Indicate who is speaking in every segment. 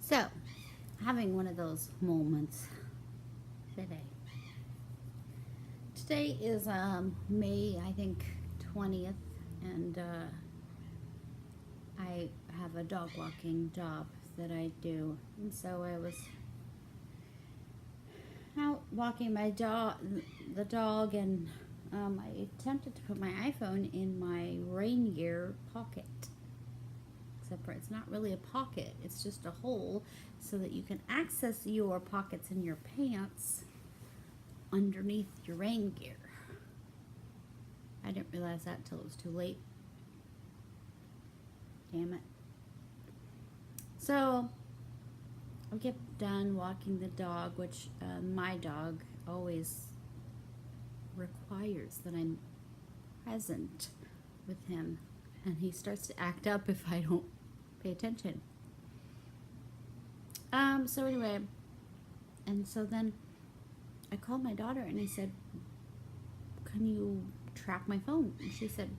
Speaker 1: So, having one of those moments today. Today is May, I think, 20th, and I have a dog walking job that I do. And so I was out walking the dog, and I attempted to put my iPhone in my rain gear pocket. Except for it's not really a pocket, it's just a hole so that you can access your pockets in your pants underneath your rain gear. I didn't realize that until it was too late. Damn it. So I get done walking the dog, which my dog always requires that I'm present with him, and he starts to act up if I don't pay attention. So anyway, and so then I called my daughter and I said, "Can you track my phone?" And she said,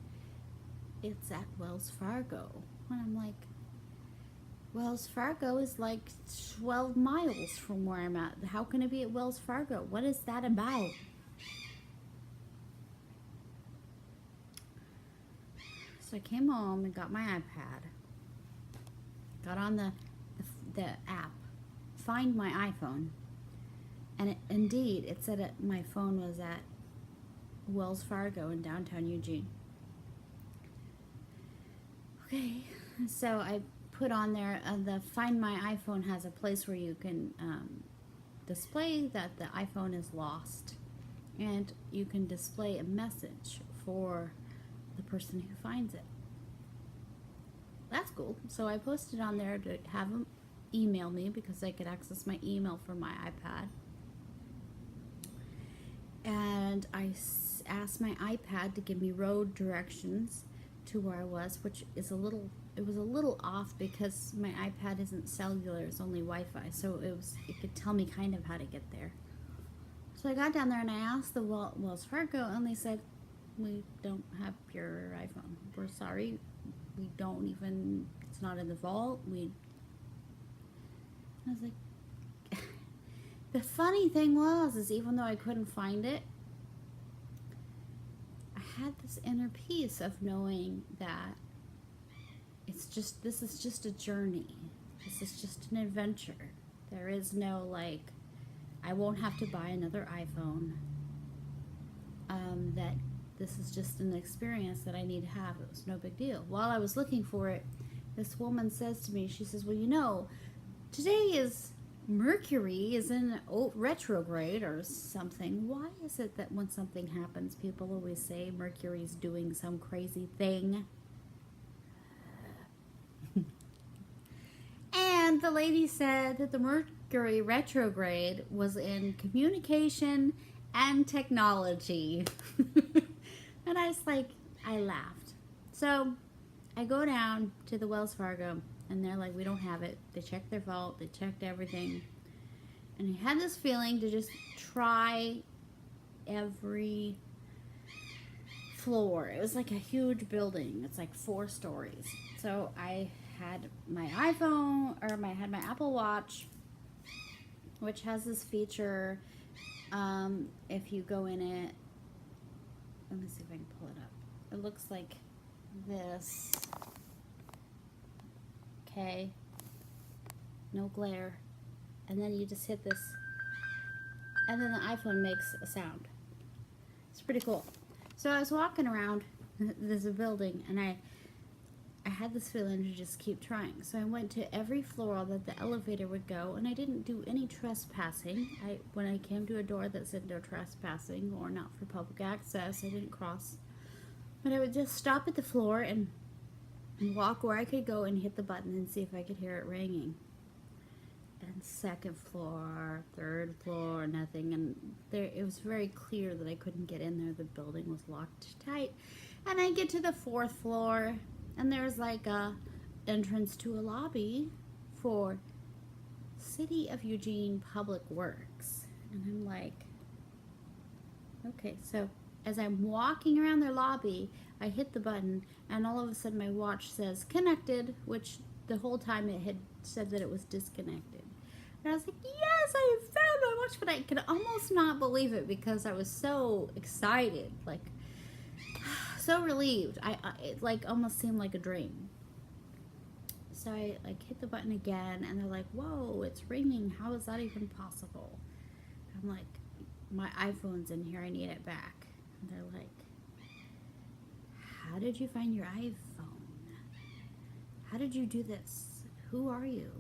Speaker 1: "It's at Wells Fargo." And I'm like, Wells Fargo is like 12 miles from where I'm at. How can it be at Wells Fargo? What is that about? So I came home and got my iPad, got on the app, find my iPhone, and indeed it said that my phone was at Wells Fargo in downtown Eugene. Okay, so I put on there, the Find My iPhone has a place where you can display that the iPhone is lost, and you can display a message for the person who finds it. That's cool. So I posted on there to have them email me because I could access my email from my iPad. And I asked my iPad to give me road directions to where I was, which is it was a little off because my iPad isn't cellular, it's only Wi-Fi, so it could tell me kind of how to get there. So I got down there and I asked the Wells Fargo, and they said, "We don't have your iPhone. We're sorry. We don't even, it's not in the vault." I was like, the funny thing is even though I couldn't find it, I had this inner peace of knowing that this is just a journey. This is just an adventure. There is no, like, I won't have to buy another iPhone. That this is just an experience that I need to have. It was no big deal. While I was looking for it, this woman says to me, she says, "Well, today is Mercury is in retrograde or something. Why is it that when something happens, people always say Mercury's doing some crazy thing?" And the lady said that the Mercury retrograde was in communication and technology. And I laughed. So I go down to the Wells Fargo, and they're like, "We don't have it." They checked their vault, they checked everything. And I had this feeling to just try every floor. It was like a huge building. It's like 4 stories. So I had my iPhone, or I had my Apple Watch, which has this feature. If you go in it, let me see if I can pull it up. It looks like this. Okay. No glare. And then you just hit this, and then the iPhone makes a sound. It's pretty cool. So I was walking around this building, and I had this feeling to just keep trying. So I went to every floor that the elevator would go, and I didn't do any trespassing. When I came to a door that said no trespassing or not for public access, I didn't cross. But I would just stop at the floor and walk where I could go and hit the button and see if I could hear it ringing. And 2nd floor, 3rd floor, nothing. And it was very clear that I couldn't get in there. The building was locked tight. And I get to the 4th floor, and there's like a entrance to a lobby for City of Eugene Public Works. And I'm like, okay. So as I'm walking around their lobby, I hit the button, and all of a sudden my watch says connected, which the whole time it had said that it was disconnected. And I was like, yes, I have found my watch, but I could almost not believe it because I was so excited, like so relieved. It like almost seemed like a dream. So I like hit the button again, and they're like, whoa, it's ringing. How is that even possible? I'm like, my iPhone's in here. I need it back. And they're like, how did you find your iPhone? How did you do this? Who are you?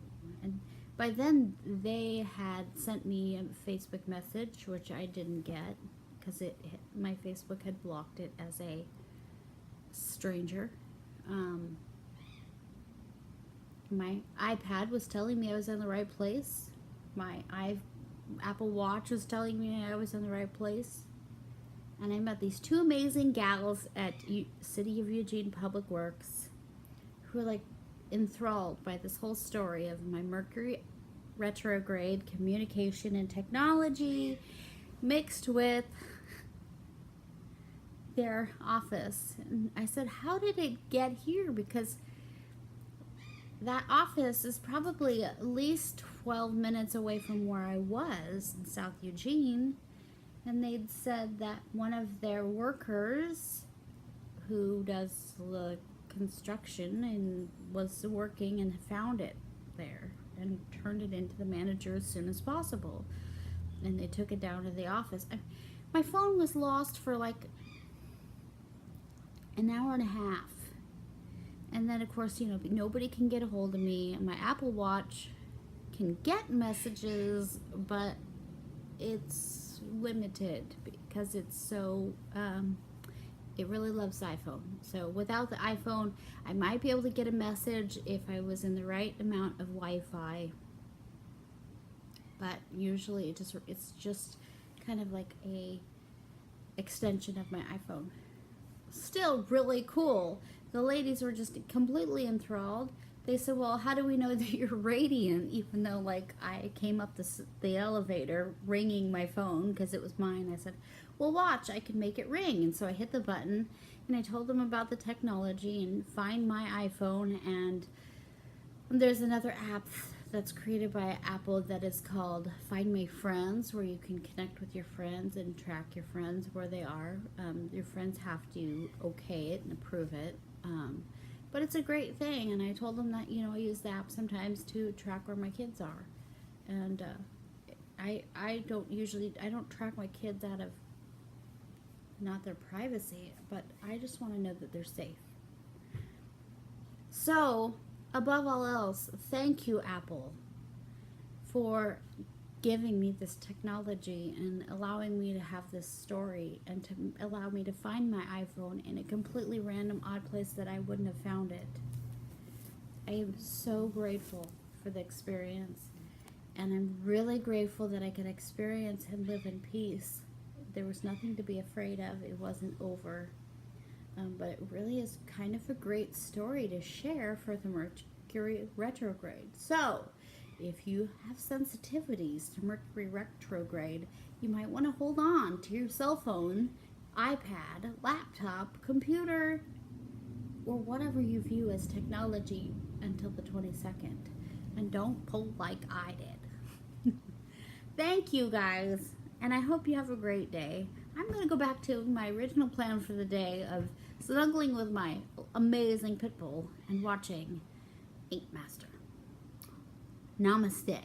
Speaker 1: And by then, they had sent me a Facebook message, which I didn't get because my Facebook had blocked it as a stranger. My iPad was telling me I was in the right place. My Apple Watch was telling me I was in the right place. And I met these two amazing gals at City of Eugene Public Works who were like enthralled by this whole story of my Mercury retrograde communication and technology mixed with their office. And I said, how did it get here? Because that office is probably at least 12 minutes away from where I was in South Eugene. And they'd said that one of their workers who does the construction and was working and found it there and turned it into the manager as soon as possible. And they took it down to the office. My phone was lost for like an hour and a half. And then, of course, you know, nobody can get a hold of me. My Apple Watch can get messages, but it's limited because it's so, it really loves the iPhone. So without the iPhone, I might be able to get a message if I was in the right amount of Wi-Fi. But usually it's just kind of like a extension of my iPhone. Still really cool. The ladies were just completely enthralled. They said, well, how do we know that you're radiant? Even though, like, I came up the elevator ringing my phone because it was mine. I said, well, watch, I can make it ring. And so I hit the button, and I told them about the technology and find my iPhone. And there's another app that's created by Apple that is called Find My Friends, where you can connect with your friends and track your friends where they are. Your friends have to okay it and approve it. But it's a great thing, and I told them that, you know, I use the app sometimes to track where my kids are. And I don't track my kids out of not their privacy, but I just want to know that they're safe. So, above all else, thank you, Apple, for giving me this technology and allowing me to have this story and to allow me to find my iPhone in a completely random, odd place that I wouldn't have found it. I am so grateful for the experience, and I'm really grateful that I could experience and live in peace. There was nothing to be afraid of. It wasn't over. But it really is kind of a great story to share for the Mercury retrograde. So, if you have sensitivities to Mercury retrograde, you might want to hold on to your cell phone, iPad, laptop, computer, or whatever you view as technology until the 22nd. And don't pull like I did. Thank you, guys, and I hope you have a great day. I'm going to go back to my original plan for the day of snuggling with my amazing pit bull and watching Ink Master. Namaste.